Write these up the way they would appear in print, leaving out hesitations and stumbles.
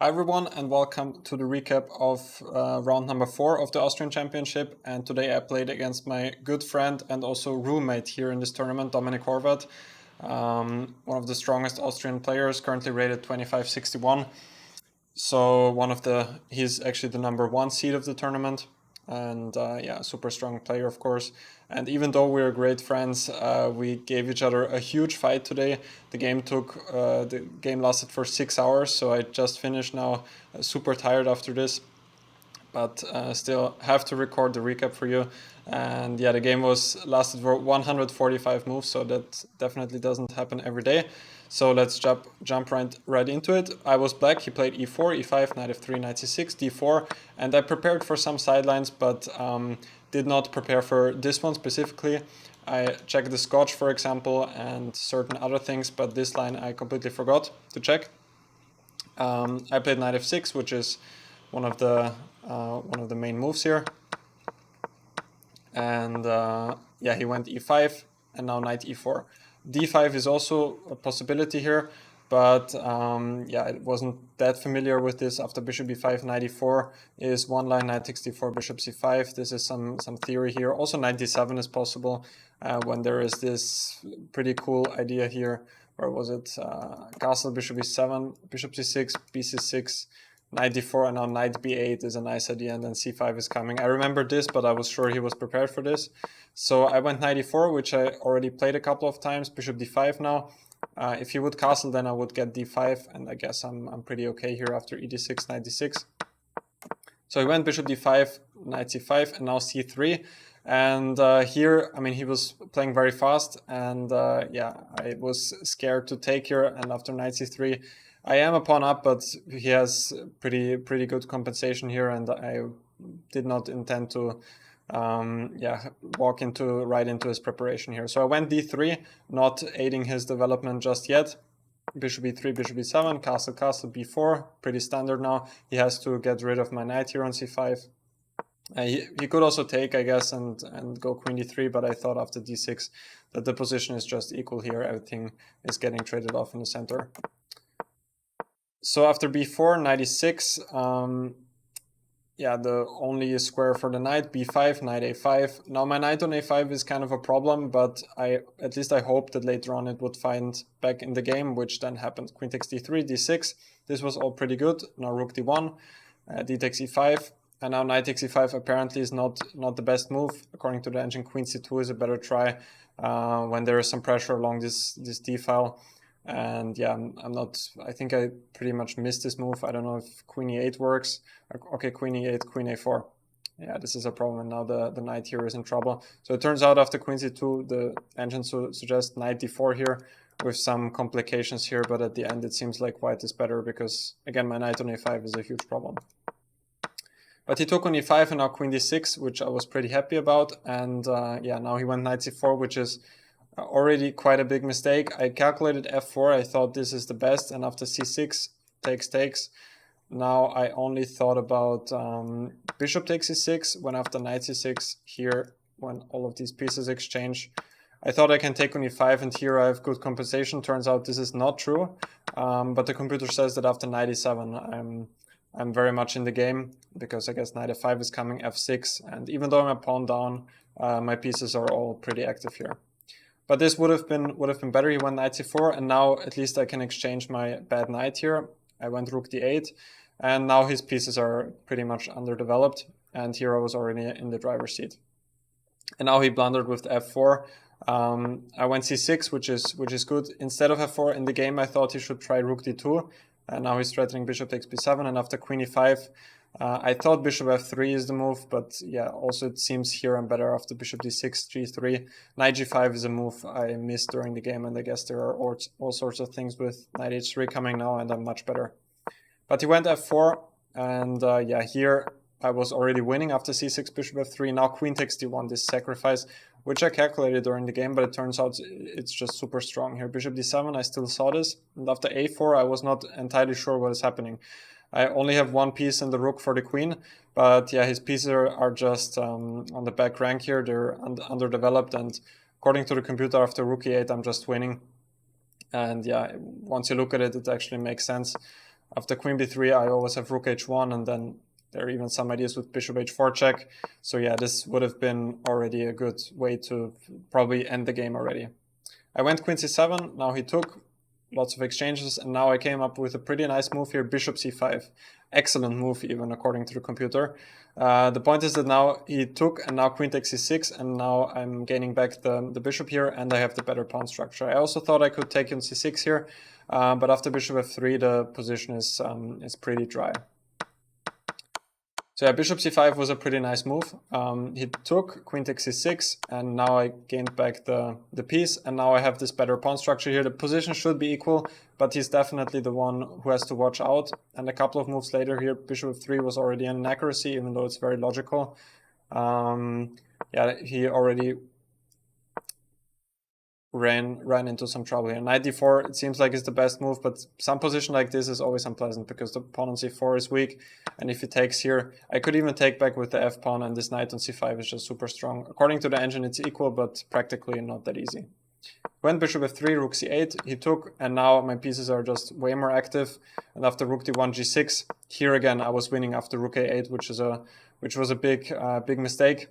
Hi everyone and welcome to the recap of round number 4 of the Austrian Championship, and today I played against my good friend and also roommate here in this tournament, Dominik Horvath, one of the strongest Austrian players, currently rated 2561. So he's actually the number 1 seed of the tournament, and super strong player, of course. And even though we're great friends, we gave each other a huge fight today. The game lasted for 6 hours, so I just finished now, super tired after this, but still have to record the recap for you. And yeah, the game lasted for 145 moves, so that definitely doesn't happen every day. So let's jump right into it. I was black, he played e4, e5, knight f3, knight c6, d4, and I prepared for some sidelines, but did not prepare for this one specifically. I checked the Scotch, for example, and certain other things, but this line I completely forgot to check. I played knight f6, which is one of the main moves here, and he went e5 and now knight e4. d5 is also a possibility here, but it wasn't that familiar with this. After bishop b5, knight e4 is one line, knight takes d4, bishop c5. This is some theory here. Also knight d7 is possible when there is this pretty cool idea here. Where was it? Castle, bishop e7, bishop c6, bc6, knight d4, and now knight b8 is a nice idea, and then c5 is coming. I remember this, but I was sure he was prepared for this. So I went knight e4, which I already played a couple of times, bishop d5 now. If he would castle, then I would get d5, and I guess I'm pretty okay here after e d6, knight d6. So he went bishop d5, knight c5, and now c3. And here, I mean, he was playing very fast, and I was scared to take here. And after knight c3, I am a pawn up, but he has pretty good compensation here, and I did not intend to walk right into his preparation here. So I went d3, not aiding his development just yet. Bishop e3, bishop e7, castle, castle, b4, pretty standard now. He has to get rid of my knight here on c5. He could also take, I guess, and go queen d3, but I thought after d6 that the position is just equal here. Everything is getting traded off in the center. So after b4, knight e6, the only square for the knight, b5, knight a5. Now my knight on a5 is kind of a problem, but at least I hope that later on it would find back in the game, which then happened. Queen takes d3, d6. This was all pretty good. Now rook d1, d takes e5. And now knight takes e5 apparently is not the best move. According to the engine, queen c2 is a better try when there is some pressure along this d file. And yeah, I think I pretty much missed this move. I don't know if queen e8 works. Okay, queen e8, queen a4. Yeah, this is a problem, and now the knight here is in trouble. So it turns out after queen c2, the engine suggests knight d4 here with some complications here, but at the end it seems like white is better because, again, my knight on a5 is a huge problem. But he took on e5 and now queen d6, which I was pretty happy about. And now he went knight c4, which is already quite a big mistake. I calculated f4. I thought this is the best. And after c6, takes. Now I only thought about bishop takes e6, when after knight c6 here, when all of these pieces exchange. I thought I can take on e5, and here I have good compensation. Turns out this is not true. But the computer says that after knight e7, I'm very much in the game, because I guess knight f5 is coming, f6, and even though I'm a pawn down, my pieces are all pretty active here. But this would have been better. He went knight c4, and now at least I can exchange my bad knight here. I went rook d8, and now his pieces are pretty much underdeveloped, and here I was already in the driver's seat. And now he blundered with f4. I went c6, which is good. Instead of f4 in the game, I thought he should try rook d2. And now he's threatening bishop takes b7, and after queen e5, I thought bishop f3 is the move, but yeah, also it seems here I'm better after bishop d6, g3. Knight g5 is a move I missed during the game, and I guess there are all sorts of things with knight h3 coming now, and I'm much better. But he went f4, and here I was already winning after c6, bishop f3. Now queen takes d1, this sacrifice, which I calculated during the game, but it turns out it's just super strong here. Bishop d7, I still saw this, and after a4, I was not entirely sure what is happening. I only have one piece in the rook for the queen, but yeah, his pieces are just on the back rank here. They're underdeveloped, and according to the computer, after rook e8, I'm just winning. And yeah, once you look at it, it actually makes sense. After queen b3, I always have rook h1, and then there are even some ideas with bishop h4 check. So yeah, this would have been already a good way to probably end the game already. I went queen c7, now he took, lots of exchanges, and now I came up with a pretty nice move here, bishop c5. Excellent move, even according to the computer. The point is that now he took, and now queen takes c6, and now I'm gaining back the bishop here, and I have the better pawn structure. I also thought I could take on c6 here, but after bishop f3, the position is pretty dry. So yeah, bishop c5 was a pretty nice move. He took, queen takes c6, and now I gained back the piece, and now I have this better pawn structure here. The position should be equal, but he's definitely the one who has to watch out. And a couple of moves later here, bishop f3 was already an inaccuracy, even though it's very logical. Yeah, he already ran into some trouble here. Knight d4, it seems like is the best move, but some position like this is always unpleasant because the pawn on c4 is weak, and if he takes here, I could even take back with the f-pawn, and this knight on c5 is just super strong. According to the engine, it's equal, but practically not that easy. When bishop f3, rook c8, he took, and now my pieces are just way more active, and after rook d1, g6, here again I was winning after rook a8, which was a big mistake.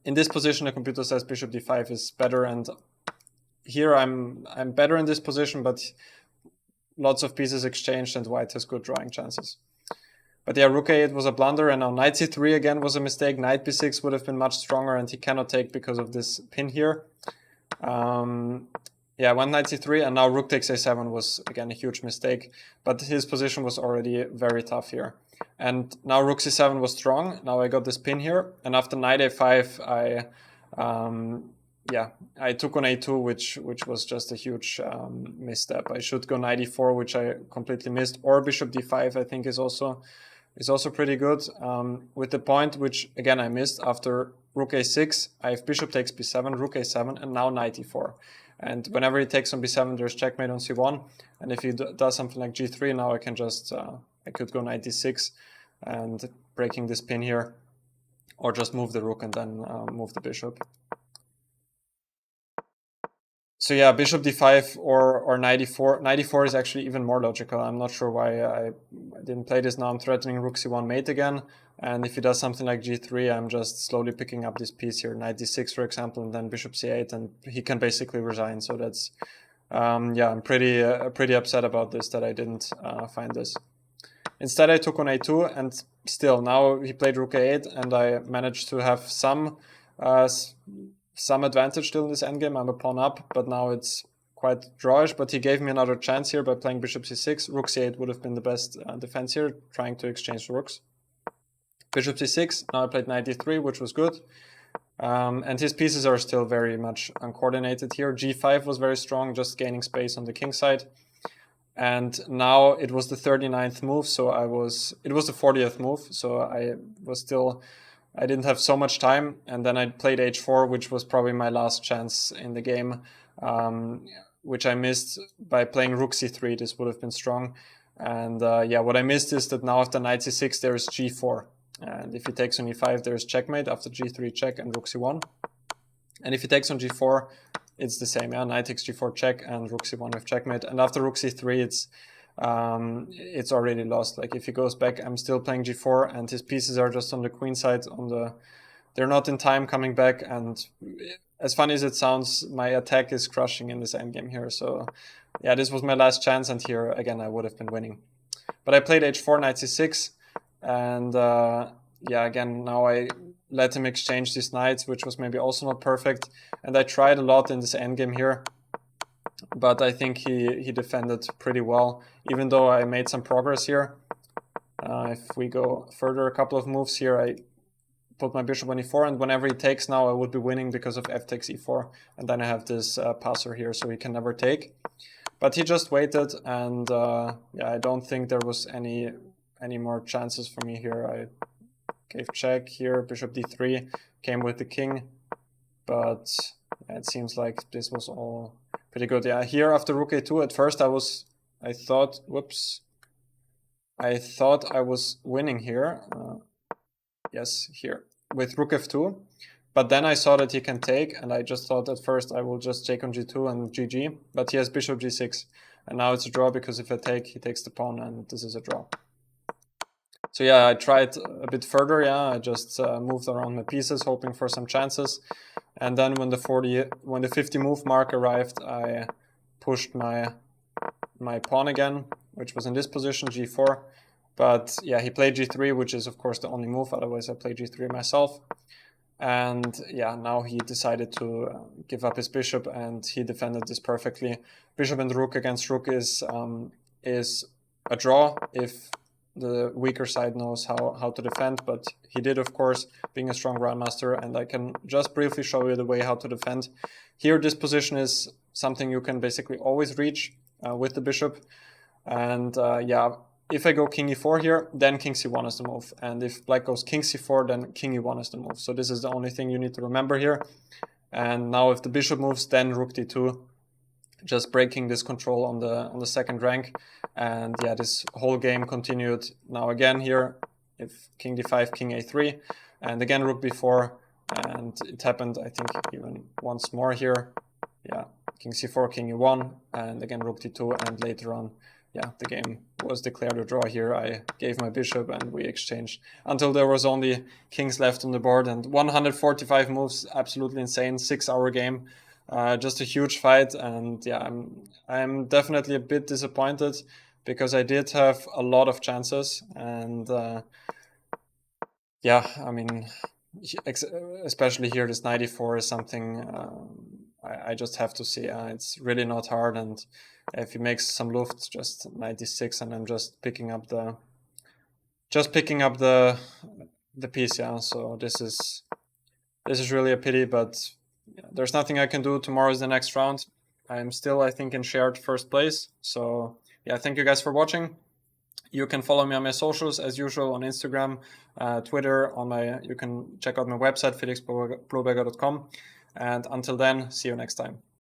In this position, the computer says bishop d5 is better, and here I'm better in this position, but lots of pieces exchanged and white has good drawing chances. But yeah, rook a8 was a blunder, and now knight c3 again was a mistake. Knight b6 would have been much stronger, and he cannot take because of this pin here. Yeah, one knight c3, and now rook takes a7 was again a huge mistake, but his position was already very tough here. And now rook c7 was strong. Now I got this pin here, and after knight a5, I took on a2, which was just a huge misstep. I should go knight e4, which I completely missed, or bishop d5. I think is also pretty good. With the point, which again I missed after rook a6. I have bishop takes b7, rook a7, and now knight e4. And whenever he takes on b7, there's checkmate on c1. And if he does something like g3, now I can just I could go knight d6 and breaking this pin here, or just move the rook and then move the bishop. So yeah, bishop d5 or knight e4. Knight e4 is actually even more logical. I'm not sure why I didn't play this. Now I'm threatening rook c1 mate again. And if he does something like g3, I'm just slowly picking up this piece here. Knight d6, for example, and then bishop c8, and he can basically resign. So that's, yeah, I'm pretty upset about this, that I didn't find this. Instead, I took on a2, and still, now he played rook a8, and I managed to have some advantage still in this endgame. I'm a pawn up, but now it's quite drawish, but he gave me another chance here by playing bishop c6. Rook c8 would have been the best defense here, trying to exchange rooks. Bishop c6, now I played knight d3, which was good. And his pieces are still very much uncoordinated here. g5 was very strong, just gaining space on the king side. And now it was the 39th move, so it was the 40th move, so I didn't have so much time, and then I played h4, which was probably my last chance in the game, which I missed by playing rook c3. This would have been strong. And yeah, what I missed is that now after knight c6, there is g4. And if he takes on e5, there is checkmate after g3 check and rook c1. And if he takes on g4, it's the same. Yeah, knight takes g4 check and rook c1 with checkmate. And after rook c3, it's already lost. Like if he goes back, I'm still playing g4, and his pieces are just on the queen side. They're not in time coming back. And as funny as it sounds, my attack is crushing in this endgame here. So yeah, this was my last chance, and here again I would have been winning. But I played h4, knight c6, and yeah, again now I let him exchange these knights, which was maybe also not perfect. And I tried a lot in this endgame here, but I think he defended pretty well, even though I made some progress here. If we go further, a couple of moves here, I put my bishop on e4, and whenever he takes now, I would be winning because of f takes e4, and then I have this passer here, so he can never take. But he just waited, and yeah, I don't think there was any more chances for me here. I gave check here, bishop d3, came with the king, but yeah, it seems like this was all pretty good. Yeah, here after rook a2, at first I thought I was winning here. Yes, here with rook f2, but then I saw that he can take, and I just thought at first I will just take on g2 and gg, but he has bishop g6, And now it's a draw because if I take, he takes the pawn, and this is a draw. So yeah, I tried a bit further. Yeah, I just moved around my pieces, hoping for some chances. And then when the 50 move mark arrived, I pushed my pawn again, which was in this position, g4. But yeah, he played g3, which is of course the only move. Otherwise, I play g3 myself. And yeah, now he decided to give up his bishop, and he defended this perfectly. Bishop and rook against rook is a draw if the weaker side knows how to defend, but he did, of course, being a strong grandmaster, and I can just briefly show you the way how to defend. Here, this position is something you can basically always reach with the bishop, and yeah, if I go king e4 here, then king c1 is the move, and if black goes king c4, then king e1 is the move. So this is the only thing you need to remember here. And now if the bishop moves, then rook d2, just breaking this control on the second rank. And yeah, this whole game continued. Now again here, if king d5, king a3, and again rook b4, and it happened, I think, even once more here. Yeah, king c4, king e1, and again rook d2, and later on, yeah, the game was declared a draw here. I gave my bishop and we exchanged until there was only kings left on the board, and 145 moves, absolutely insane, 6-hour game. Just a huge fight, and yeah, I'm definitely a bit disappointed because I did have a lot of chances, and yeah, I mean, especially here, this 94 is something I just have to see. It's really not hard, and if he makes some luft, just 96, and I'm just picking up the piece. Yeah, so this is really a pity, but yeah, there's nothing I can do. Tomorrow is the next round. I'm still, I think, in shared first place. So yeah, thank you guys for watching. You can follow me on my socials as usual on Instagram, Twitter. You can check out my website, felixblueberger.com. And until then, see you next time.